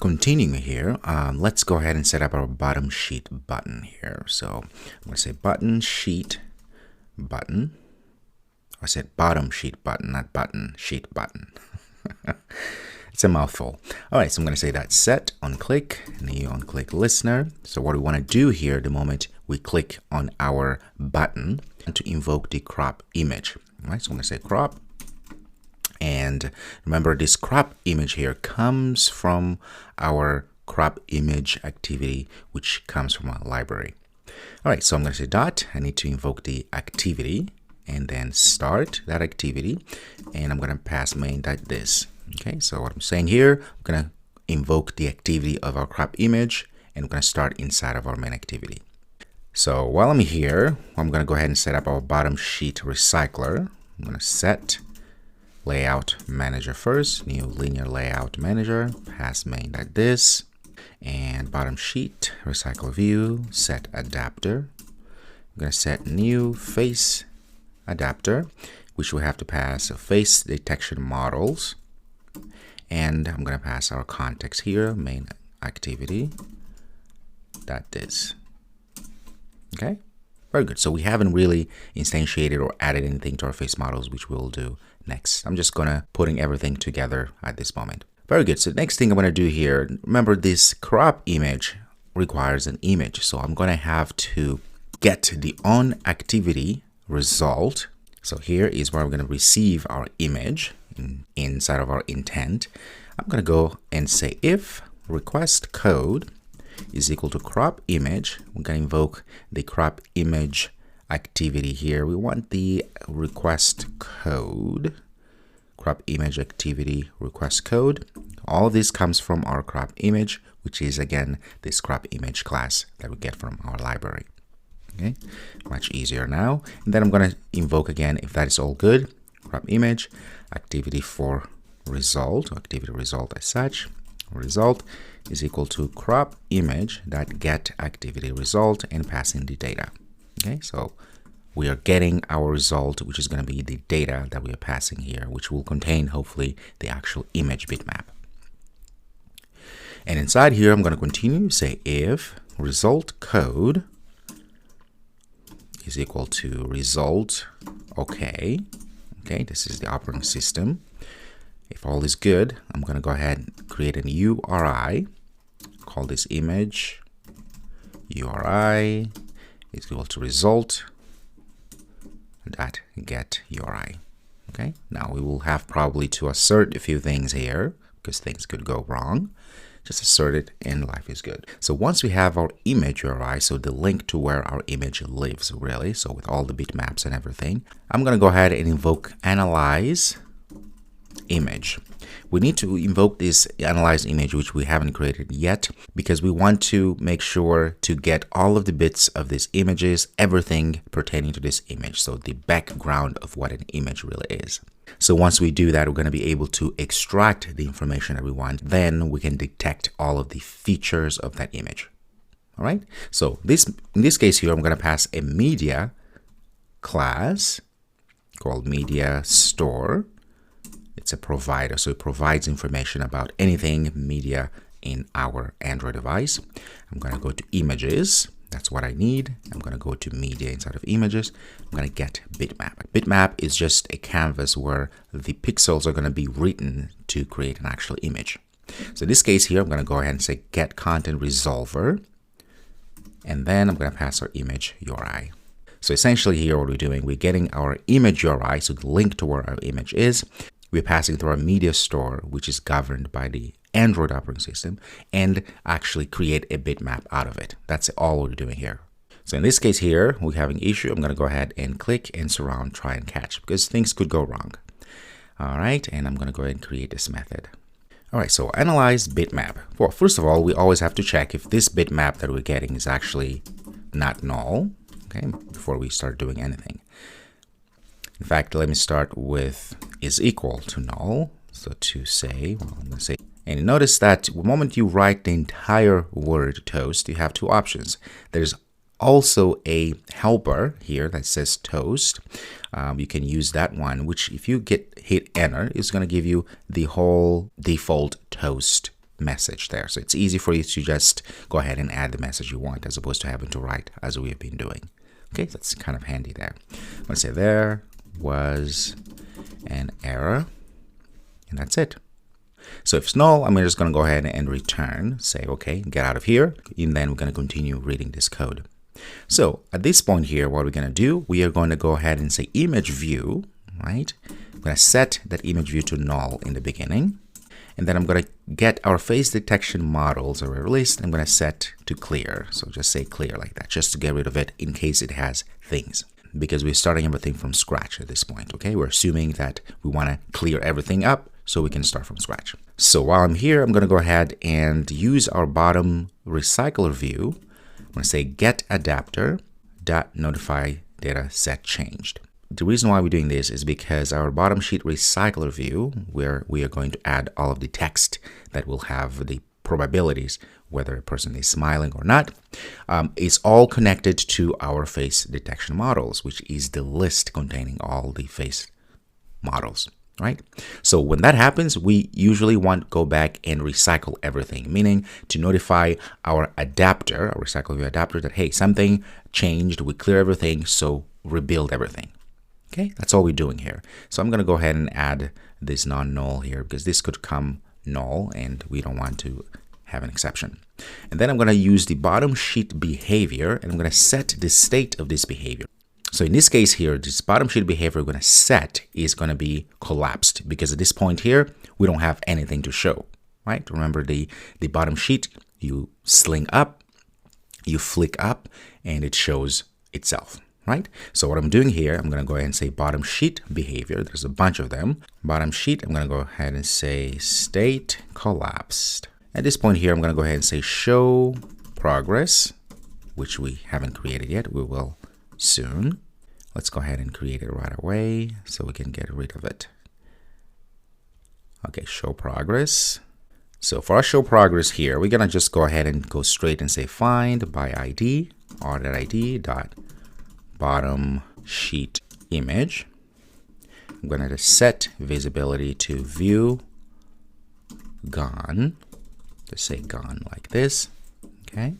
continuing here, let's go ahead and set up our bottom sheet button here. So I'm going to say button sheet button. I said bottom sheet button, not button sheet button. It's a mouthful. All right, so I'm going to say that set on click, new on click listener. So what we want to do here, the moment we click on our button, to invoke the crop image. All right, so I'm going to say crop. And remember, this crop image here comes from our crop image activity, which comes from our library. All right, so I'm going to say dot. I need to invoke the activity and then start that activity. And I'm going to pass main.this. Okay, so what I'm saying here, I'm going to invoke the activity of our crop image, and we're going to start inside of our main activity. So while I'm here, I'm going to go ahead and set up our bottom sheet recycler. I'm going to set layout manager first, new linear layout manager, pass main.this, and bottom sheet recycle view, set adapter. I'm going to set new face adapter, which we have to pass face detection models. And I'm going to pass our context here, main activity, .this. Okay, very good. So we haven't really instantiated or added anything to our face models, which we'll do next. I'm just going to putting everything together at this moment. Very good. So the next thing I'm going to do here, remember this crop image requires an image. So I'm going to have to get the on activity result. So here is where we're going to receive our image inside of our intent. I'm going to go and say if request code is equal to crop image. We're going to invoke the crop image activity here. We want the request code, crop image activity request code. All of this comes from our crop image, which is again this crop image class that we get from our library. Okay, much easier now. And then I'm going to invoke again, if that is all good, crop image activity for result, activity result as such. Result is equal to crop image that get activity result and passing the data. Okay, so we are getting our result, which is going to be the data that we are passing here, which will contain hopefully the actual image bitmap. And inside here, I'm going to continue, say if result code is equal to result okay. Okay, this is the operating system. If all is good, I'm going to go ahead and create a URI, call this image URI is equal to result dot get URI. Okay, now we will have probably to assert a few things here because things could go wrong. Just assert it and life is good. So once we have our image URI, so the link to where our image lives really, so with all the bitmaps and everything, I'm going to go ahead and invoke analyze image. We need to invoke this analyze image, which we haven't created yet, because we want to make sure to get all of the bits of these images, everything pertaining to this image. So the background of what an image really is. So once we do that, we're going to be able to extract the information that we want. Then we can detect all of the features of that image. All right. So in this case here, I'm going to pass a media class called media store. It's a provider, so it provides information about anything media in our Android device. I'm going to go to images. That's what I need. I'm going to go to media inside of images. I'm going to get bitmap. Bitmap is just a canvas where the pixels are going to be written to create an actual image. So in this case here, I'm going to go ahead and say get content resolver. And then I'm going to pass our image URI. So essentially here, what we're doing, we're getting our image URI, so the link to where our image is. We're passing through our media store, which is governed by the Android operating system, and actually create a bitmap out of it. That's all we're doing here. So in this case here, we're having an issue. I'm going to go ahead and click and surround, try and catch, because things could go wrong. All right, and I'm going to go ahead and create this method. All right, so analyze bitmap. Well, first of all, we always have to check if this bitmap that we're getting is actually not null, okay, before we start doing anything. In fact, let me start with is equal to null. So to say, well, I'm going to say, and notice that the moment you write the entire word toast, you have two options. There's also a helper here that says toast. You can use that one, which if you hit enter, is going to give you the whole default toast message there. So it's easy for you to just go ahead and add the message you want as opposed to having to write as we have been doing. Okay, that's kind of handy there. I'm going to say there was an error, and that's it. So if it's null, I'm just going to go ahead and return, say, okay, get out of here, and then we're going to continue reading this code. So at this point here, what we're going to do, we are going to go ahead and say image view, right? I'm going to set that image view to null in the beginning. And then I'm going to get our face detection models or list. I'm going to set to clear. So just say clear like that, just to get rid of it in case it has things. Because we're starting everything from scratch at this point, okay? We're assuming that we want to clear everything up so we can start from scratch. So while I'm here, I'm going to go ahead and use our bottom recycler view. I'm going to say get adapter dot notify data set changed. The reason why we're doing this is because our bottom sheet recycler view, where we are going to add all of the text that will have the probabilities whether a person is smiling or not, is all connected to our face detection models, which is the list containing all the face models, right? So when that happens, we usually want to go back and recycle everything, meaning to notify our adapter, our recycle view adapter, that, hey, something changed, we clear everything, so rebuild everything. Okay, that's all we're doing here. So I'm going to go ahead and add this non-null here because this could come null and we don't want to have an exception. And then I'm going to use the bottom sheet behavior and I'm going to set the state of this behavior. So in this case here, this bottom sheet behavior we're going to set is going to be collapsed because at this point here, we don't have anything to show, right? Remember the bottom sheet, you sling up, you flick up, and it shows itself. Right? So what I'm doing here, I'm going to go ahead and say bottom sheet behavior. There's a bunch of them. Bottom sheet, I'm going to go ahead and say state collapsed. At this point here, I'm going to go ahead and say show progress, which we haven't created yet. We will soon. Let's go ahead and create it right away so we can get rid of it. Okay, show progress. So for our show progress here, we're going to just go ahead and go straight and say find by ID, r.id dot bottom sheet image. I'm going to set visibility to view gone. Just say gone like this. Okay.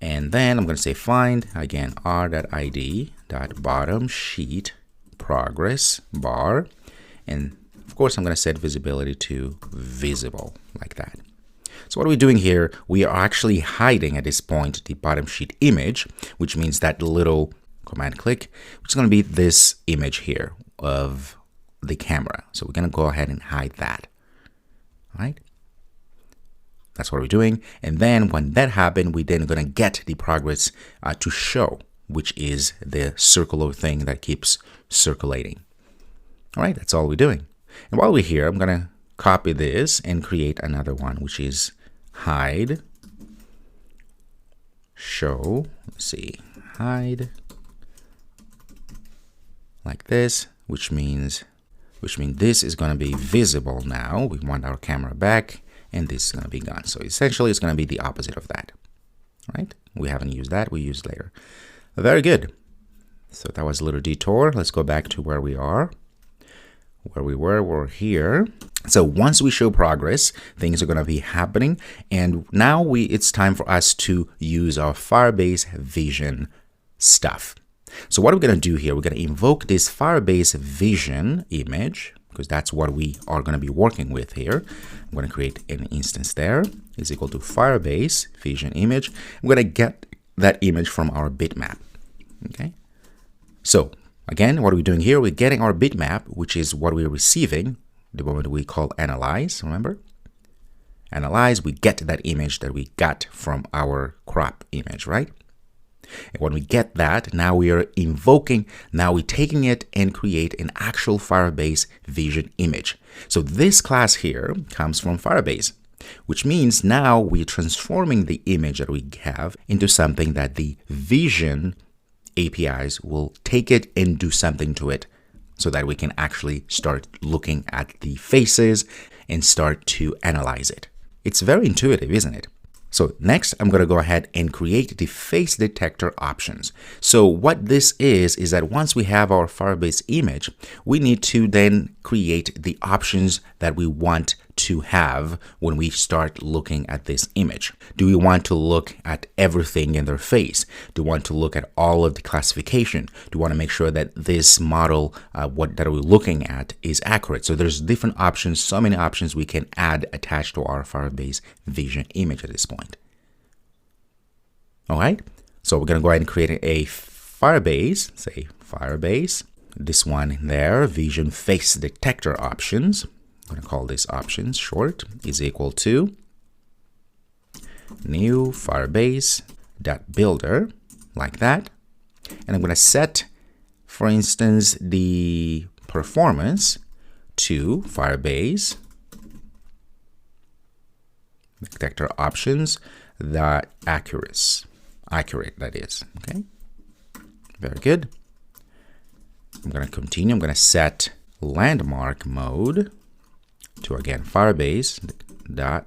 And then I'm going to say find again r.id dot bottom sheet progress bar. And of course, I'm going to set visibility to visible like that. So what are we doing here? We are actually hiding at this point the bottom sheet image, which means that little command click, which is going to be this image here of the camera. So we're going to go ahead and hide that. All right. That's what we're doing. And then when that happened, we then going to get the progress to show, which is the circular thing that keeps circulating. All right. That's all we're doing. And while we're here, I'm going to copy this and create another one, which is hide show. Let's see, hide like this, which means this is going to be visible now. We want our camera back and this is going to be gone. So essentially it's going to be the opposite of that, right? We haven't used that, we used later. Very good. So that was a little detour. Let's go back to where we are. Where we were, we're here. So once we show progress, things are going to be happening. And now it's time for us to use our Firebase Vision stuff. So what we're going to do here, we're going to invoke this Firebase Vision image, because that's what we are going to be working with here. I'm going to create an instance there is equal to Firebase Vision image. I'm going to get that image from our bitmap. Okay. So again, what are we doing here? We're getting our bitmap, which is what we're receiving the moment we call analyze. Remember? Analyze, we get that image that we got from our crop image, right? And when we get that, now we are invoking, now we're taking it and create an actual Firebase Vision image. So this class here comes from Firebase, which means now we're transforming the image that we have into something that the Vision APIs will take it and do something to it so that we can actually start looking at the faces and start to analyze it. It's very intuitive, isn't it? So next, I'm going to go ahead and create the face detector options. So what this is that once we have our Firebase image, we need to then create the options that we want to have when we start looking at this image? Do we want to look at everything in their face? Do we want to look at all of the classification? Do we want to make sure that this model, that we're looking at, is accurate? So there's different options, so many options we can add attached to our Firebase Vision image at this point. All right, so we're going to go ahead and create a Firebase, say Firebase, this one there, Vision Face Detector Options. I'm going to call this options short, is equal to new Firebase.builder, like that. And I'm going to set, for instance, the performance to Firebase Detector Options that accurate, that is. Okay, very good. I'm going to continue. I'm going to set landmark mode to, again, Firebase dot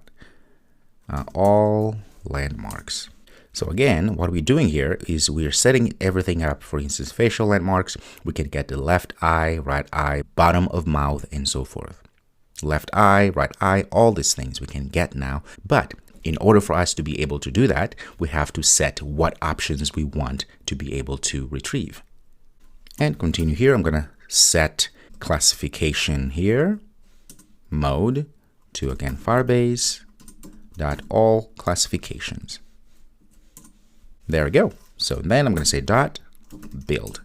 all landmarks. So again, what we're doing here is we're setting everything up. For instance, facial landmarks, we can get the left eye, right eye, bottom of mouth, and so forth. Left eye, right eye, all these things we can get now. But in order for us to be able to do that, we have to set what options we want to be able to retrieve. And continue here. I'm going to set classification here, mode to, again, Firebase dot all classifications. There we go. So then I'm going to say dot build.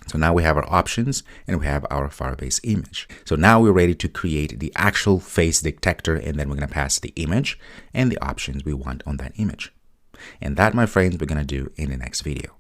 So now we have our options and we have our Firebase image. So now we're ready to create the actual face detector, and then we're going to pass the image and the options we want on that image. And that, my friends, we're going to do in the next video.